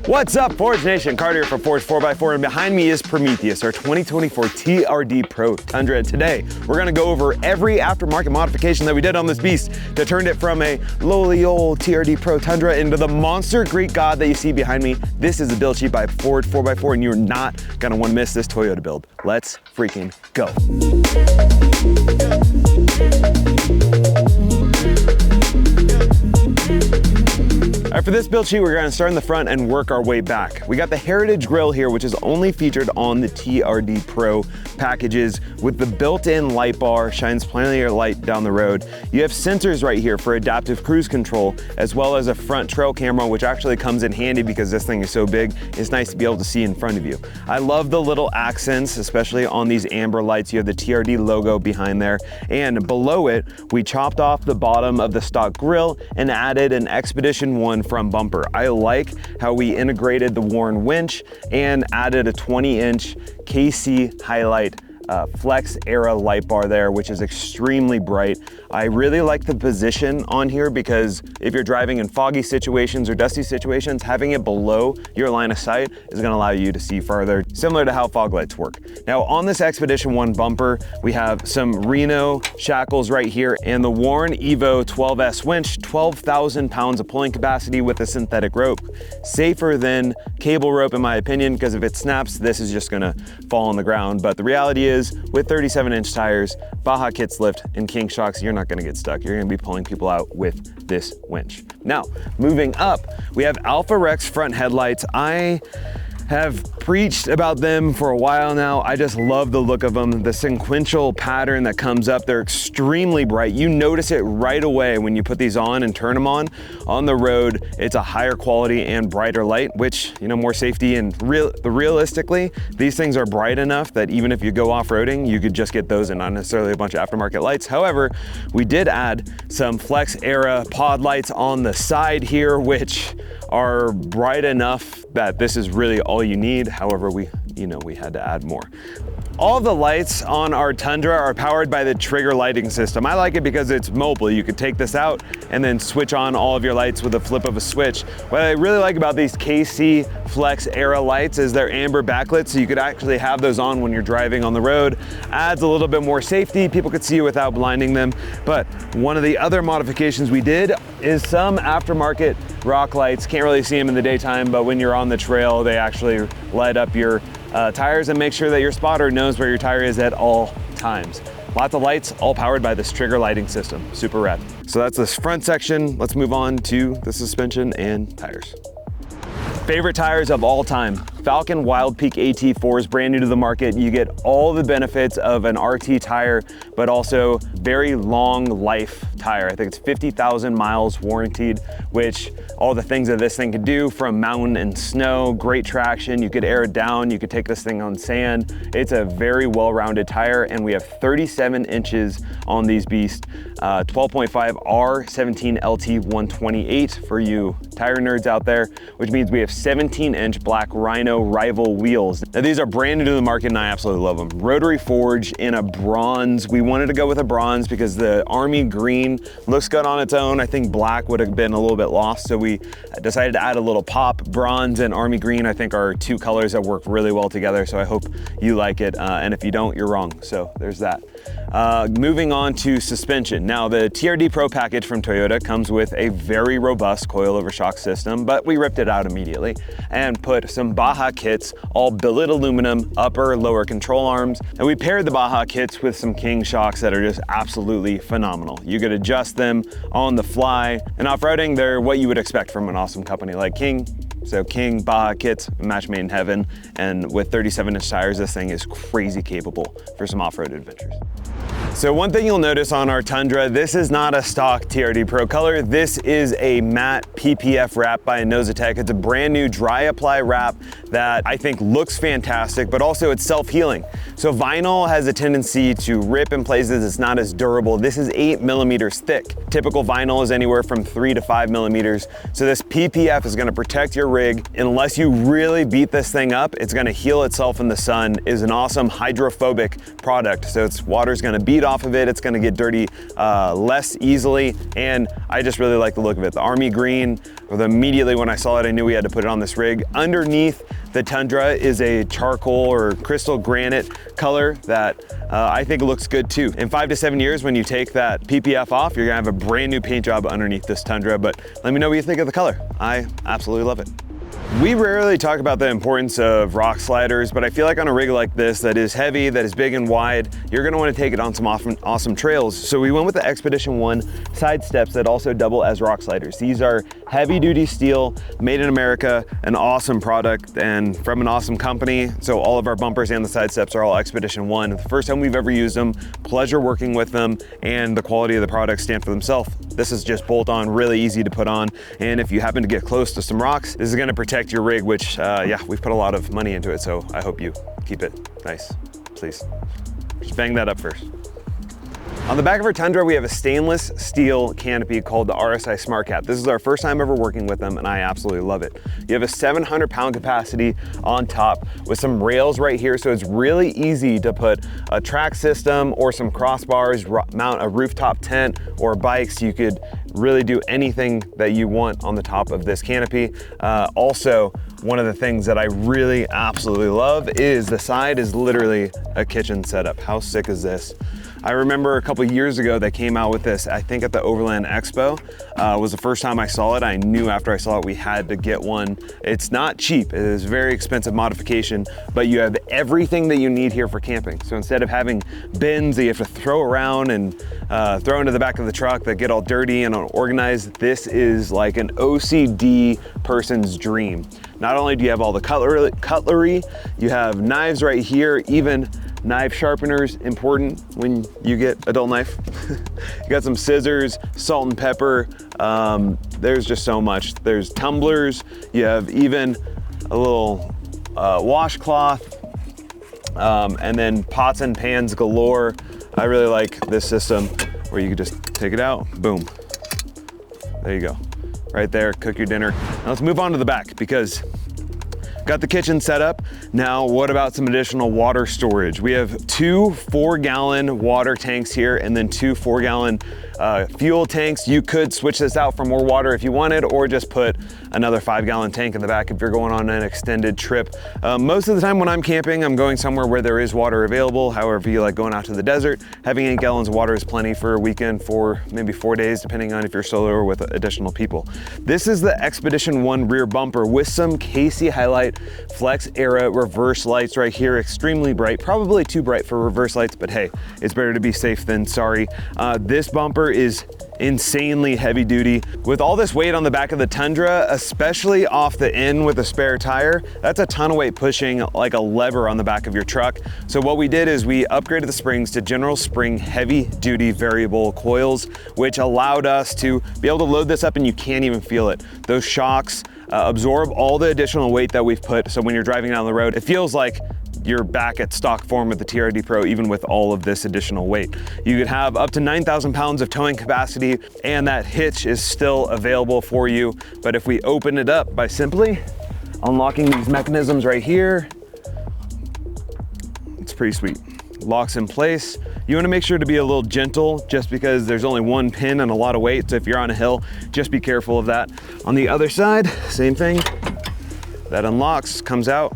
What's up, Forge Nation? Carter here for Forge 4x4, and behind me is Prometheus, our 2024 TRD Pro Tundra. And today, we're gonna go over every aftermarket modification that we did on this beast that turned it from a lowly old TRD Pro Tundra into the monster Greek god that you see behind me. This is a build sheet by Forge 4x4, and you're not gonna wanna miss this Toyota build. Let's freaking go. All right, for this build sheet, we're gonna start in the front and work our way back. We got the Heritage grille here, which is only featured on the TRD Pro packages with the built-in light bar, shines plenty of light down the road. You have sensors right here for adaptive cruise control, as well as a front trail camera, which actually comes in handy because this thing is so big. It's nice to be able to see in front of you. I love the little accents, especially on these amber lights. You have the TRD logo behind there, and below it, we chopped off the bottom of the stock grille and added an Expedition 1 front bumper. I like how we integrated the Warren winch and added a 20-inch KC highlight flex era light bar there, which is extremely bright. I really like the position on here because if you're driving in foggy situations or dusty situations, having it below your line of sight is going to allow you to see farther, similar to how fog lights work. Now on this Expedition 1 bumper, we have some Reno shackles right here and the Warren Evo 12S winch, 12,000 pounds of pulling capacity with a synthetic rope. Safer than cable rope in my opinion, because if it snaps, this is just going to fall on the ground. But the reality is, with 37-inch tires, Baja kits lift, and King shocks, you're not gonna get stuck. You're gonna be pulling people out with this winch. Now, moving up, we have Alpha Rex front headlights. I have preached about them for a while now. I just love the look of them. The sequential pattern that comes up, they're extremely bright. You notice it right away when you put these on and turn them on. On the road, it's a higher quality and brighter light, which, you know, more safety and realistically, these things are bright enough that even if you go off-roading, you could just get those and not necessarily a bunch of aftermarket lights. However, we did add some Flex era pod lights on the side here, which are bright enough that this is really all you need. However, we had to add more. All the lights on our Tundra are powered by the Trigger lighting system. I like it because it's mobile. You could take this out and then switch on all of your lights with a flip of a switch. What I really like about these KC Flex era lights is they're amber backlit, so you could actually have those on when you're driving on the road. Adds a little bit more safety. People could see you without blinding them. But one of the other modifications we did is some aftermarket rock lights. Can't really see them in the daytime, but when you're on the trail, they actually light up your tires and make sure that your spotter knows where your tire is at all times. Lots of lights, all powered by this Trigger lighting system. Super rad. So that's this front section. Let's move on to the suspension and tires. Favorite tires of all time. Falken Wild Peak AT4 is brand new to the market. You get all the benefits of an RT tire, but also very long life tire. I think it's 50,000 miles warranted, which all the things that this thing could do, from mountain and snow, great traction. You could air it down. You could take this thing on sand. It's a very well-rounded tire, and we have 37 inches on these beasts. 12.5 R17 LT 128 for you tire nerds out there, which means we have 17-inch black Rhino Rival wheels. Now these are brand new to the market and I absolutely love them. Rotary forge in a bronze. We wanted to go with a bronze because the Army green looks good on its own. I think black would have been a little bit lost, so we decided to add a little pop. Bronze and Army green I think are two colors that work really well together, so I hope you like it, and if you don't, you're wrong. So there's that. Moving on to suspension. Now the TRD Pro package from Toyota comes with a very robust coilover shock system, but we ripped it out immediately and put some Baja kits, all billet aluminum, upper, lower control arms. And we paired the Baja kits with some King shocks that are just absolutely phenomenal. You could adjust them on the fly. And off-roading, they're what you would expect from an awesome company like King. So King, Baja kits, match made in heaven. And with 37-inch tires, this thing is crazy capable for some off-road adventures. So one thing you'll notice on our Tundra, this is not a stock TRD Pro color. This is a matte PPF wrap by Nosch. It's a brand new dry apply wrap that I think looks fantastic, but also it's self-healing. So vinyl has a tendency to rip in places. It's not as durable. This is 8 millimeters thick. Typical vinyl is anywhere from 3 to 5 millimeters. So this PPF is gonna protect your rig. Unless you really beat this thing up, it's gonna heal itself in the sun. It is an awesome hydrophobic product. So water's gonna beat speed off of it. It's gonna get dirty less easily, and I just really like the look of it. The army green, immediately when I saw it, I knew we had to put it on this rig. Underneath the Tundra is a charcoal or crystal granite color that I think looks good too. In 5 to 7 years, when you take that PPF off, you're gonna have a brand new paint job underneath this Tundra, but let me know what you think of the color. I absolutely love it. We rarely talk about the importance of rock sliders, but I feel like on a rig like this that is heavy, that is big and wide, you're gonna wanna take it on some awesome trails. So we went with the Expedition 1 side steps that also double as rock sliders. These are heavy duty steel, made in America, an awesome product and from an awesome company. So all of our bumpers and the side steps are all Expedition 1. The first time we've ever used them, pleasure working with them, and the quality of the products stand for themselves. This is just bolt on, really easy to put on. And if you happen to get close to some rocks, this is gonna protect your rig, which yeah, we've put a lot of money into it, so I hope you keep it nice, please. Just bang that up first. On the back of our Tundra, we have a stainless steel canopy called the RSI Smart Cap. This is our first time ever working with them, and I absolutely love it. You have a 700-pound capacity on top with some rails right here, so it's really easy to put a track system or some crossbars, mount a rooftop tent or bikes. You could really do anything that you want on the top of this canopy. Also, one of the things that I really absolutely love is the side is literally a kitchen setup. How sick is this? I remember a couple years ago they came out with this, I think at the Overland Expo. Was the first time I saw it. I knew after I saw it we had to get one. It's not cheap, it is a very expensive modification, but you have everything that you need here for camping. So instead of having bins that you have to throw around and throw into the back of the truck that get all dirty and unorganized, this is like an OCD person's dream. Not only do you have all the cutlery, you have knives right here, even knife sharpeners, important when you get adult knife. You got some scissors, salt and pepper. There's just so much. There's tumblers. You have even a little washcloth, and then pots and pans galore. I really like this system where you can just take it out, boom. There you go. Right there, cook your dinner. Now let's move on to the back because got the kitchen set up. Now, what about some additional water storage? We have 2 4-gallon water tanks here and then 2 4-gallon fuel tanks. You could switch this out for more water if you wanted, or just put another 5-gallon tank in the back if you're going on an extended trip. Most of the time when I'm camping, I'm going somewhere where there is water available. However, you like going out to the desert, having 8 gallons of water is plenty for a weekend, for maybe 4 days, depending on if you're solo or with additional people. This is the Expedition 1 rear bumper with some Casey Highlight Flex Era reverse lights right here. Extremely bright, probably too bright for reverse lights, but hey, it's better to be safe than sorry. This bumper is insanely heavy duty. With all this weight on the back of the Tundra, especially off the end with a spare tire, that's a ton of weight pushing like a lever on the back of your truck. So what we did is we upgraded the springs to General Spring heavy duty variable coils, which allowed us to be able to load this up and you can't even feel it. Those shocks absorb all the additional weight that we've put. So when you're driving down the road, it feels like you're back at stock form with the TRD Pro, even with all of this additional weight. You could have up to 9,000 pounds of towing capacity, and that hitch is still available for you. But if we open it up by simply unlocking these mechanisms right here, it's pretty sweet. Locks in place. You want to make sure to be a little gentle just because there's only one pin and a lot of weight. So if you're on a hill, just be careful of that. On the other side, same thing. That unlocks, comes out.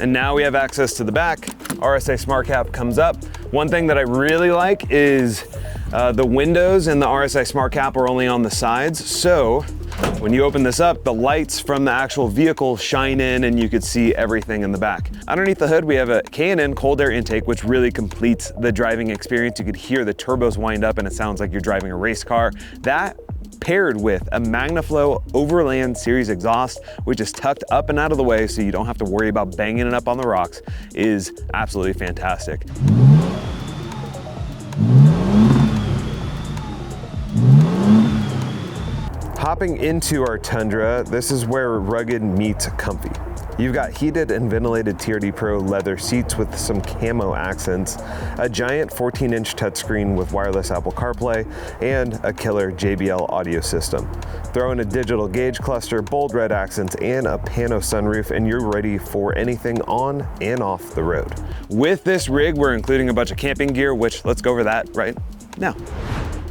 And now we have access to the back. RSI Smart Cap comes up. One thing that I really like is the windows in the RSI Smart Cap are only on the sides. So when you open this up, the lights from the actual vehicle shine in and you could see everything in the back. Underneath the hood, we have a K&N cold air intake, which really completes the driving experience. You could hear the turbos wind up and it sounds like you're driving a race car. That paired with a MagnaFlow Overland series exhaust, which is tucked up and out of the way so you don't have to worry about banging it up on the rocks, is absolutely fantastic. Hopping into our Tundra, this is where rugged meets comfy. You've got heated and ventilated TRD Pro leather seats with some camo accents, a giant 14-inch touchscreen with wireless Apple CarPlay, and a killer JBL audio system. Throw in a digital gauge cluster, bold red accents, and a pano sunroof, and you're ready for anything on and off the road. With this rig, we're including a bunch of camping gear, which let's go over that right now.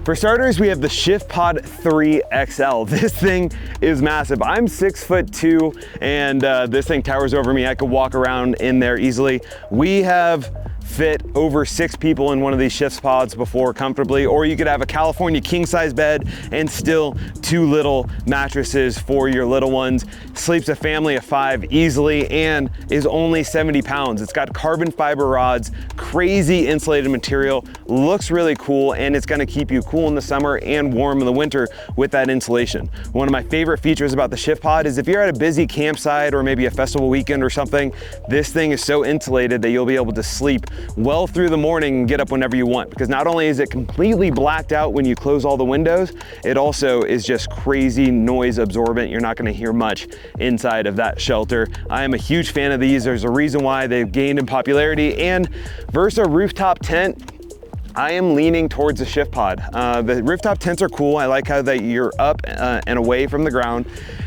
For starters, we have the ShiftPod 3 XL. This thing is massive. I'm 6'2", and this thing towers over me. I could walk around in there easily. We have fit over 6 people in one of these ShiftPods before comfortably, or you could have a California king size bed and still 2 little mattresses for your little ones. Sleeps a family of 5 easily and is only 70 pounds. It's got carbon fiber rods, crazy insulated material, looks really cool, and it's gonna keep you cool in the summer and warm in the winter with that insulation. One of my favorite features about the ShiftPod is if you're at a busy campsite or maybe a festival weekend or something, this thing is so insulated that you'll be able to sleep well through the morning and get up whenever you want, because not only is it completely blacked out when you close all the windows, it also is just crazy noise absorbent. You're not going to hear much inside of that shelter. I am a huge fan of these. There's a reason why they've gained in popularity, and versus a rooftop tent, I am leaning towards the ShiftPod. The rooftop tents are cool. I like how that you're up and away from the ground.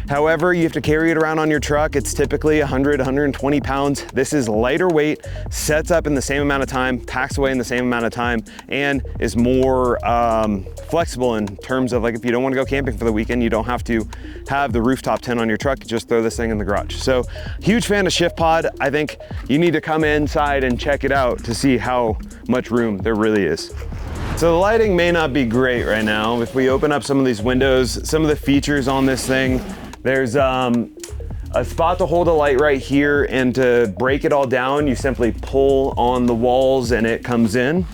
However, you have to carry it around on your truck. It's typically 100, 120 pounds. This is lighter weight, sets up in the same amount of time, packs away in the same amount of time, and is more flexible in terms of, like, if you don't want to go camping for the weekend, you don't have to have the rooftop tent on your truck. Just throw this thing in the garage. So huge fan of ShiftPod. I think you need to come inside and check it out to see how much room there really is. So the lighting may not be great right now. If we open up some of these windows, some of the features on this thing, there's a spot to hold a light right here, and to break it all down, you simply pull on the walls and it comes in.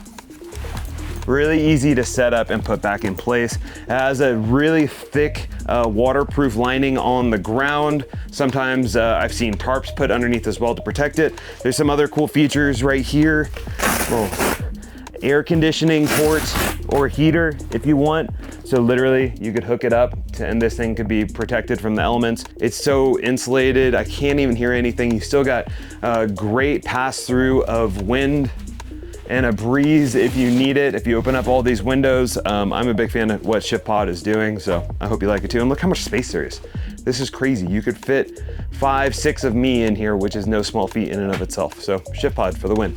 Really easy to set up and put back in place. It has a really thick waterproof lining on the ground. Sometimes I've seen tarps put underneath as well to protect it. There's some other cool features right here. Air conditioning port or heater if you want. So literally you could hook it up and this thing could be protected from the elements. It's so insulated, I can't even hear anything. You still got a great pass through of wind and a breeze if you need it. If you open up all these windows, I'm a big fan of what ShiftPod is doing, so I hope you like it too. And look how much space there is. This is crazy. You could fit 5, 6 of me in here, which is no small feat in and of itself. So ShiftPod for the win.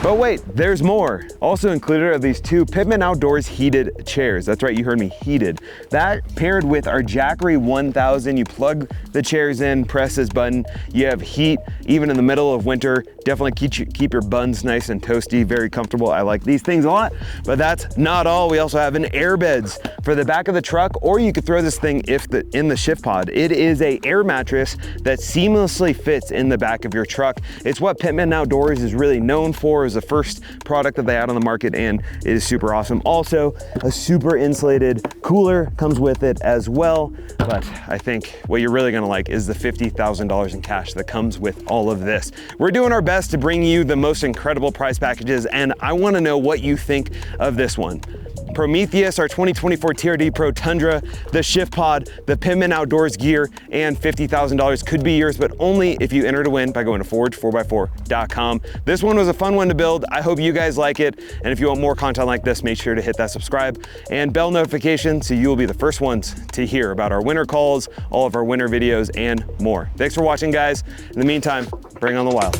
But wait, there's more. Also included are these 2 Pitman Outdoors heated chairs. That's right, you heard me, heated. That paired with our Jackery 1000, you plug the chairs in, press this button, you have heat even in the middle of winter. Definitely keep your buns nice and toasty, very comfortable. I like these things a lot, but that's not all. We also have an airbeds for the back of the truck, or you could throw this thing in the ShiftPod. It is a air mattress that seamlessly fits in the back of your truck. It's what Pitman Outdoors is really known for. It was the first product that they had on the market, and it is super awesome. Also, a super insulated cooler comes with it as well. But I think what you're really gonna like is the $50,000 in cash that comes with all of this. We're doing our best to bring you the most incredible price packages, and I wanna know what you think of this one. Prometheus, our 2024 TRD Pro Tundra, the ShiftPod, the Pitman Outdoors gear, and $50,000 could be yours, but only if you enter to win by going to forge4x4.com. This one was a fun one to build. I hope you guys like it. And if you want more content like this, make sure to hit that subscribe and bell notification so you will be the first ones to hear about our winter calls, all of our winter videos, and more. Thanks for watching, guys. In the meantime, bring on the wild.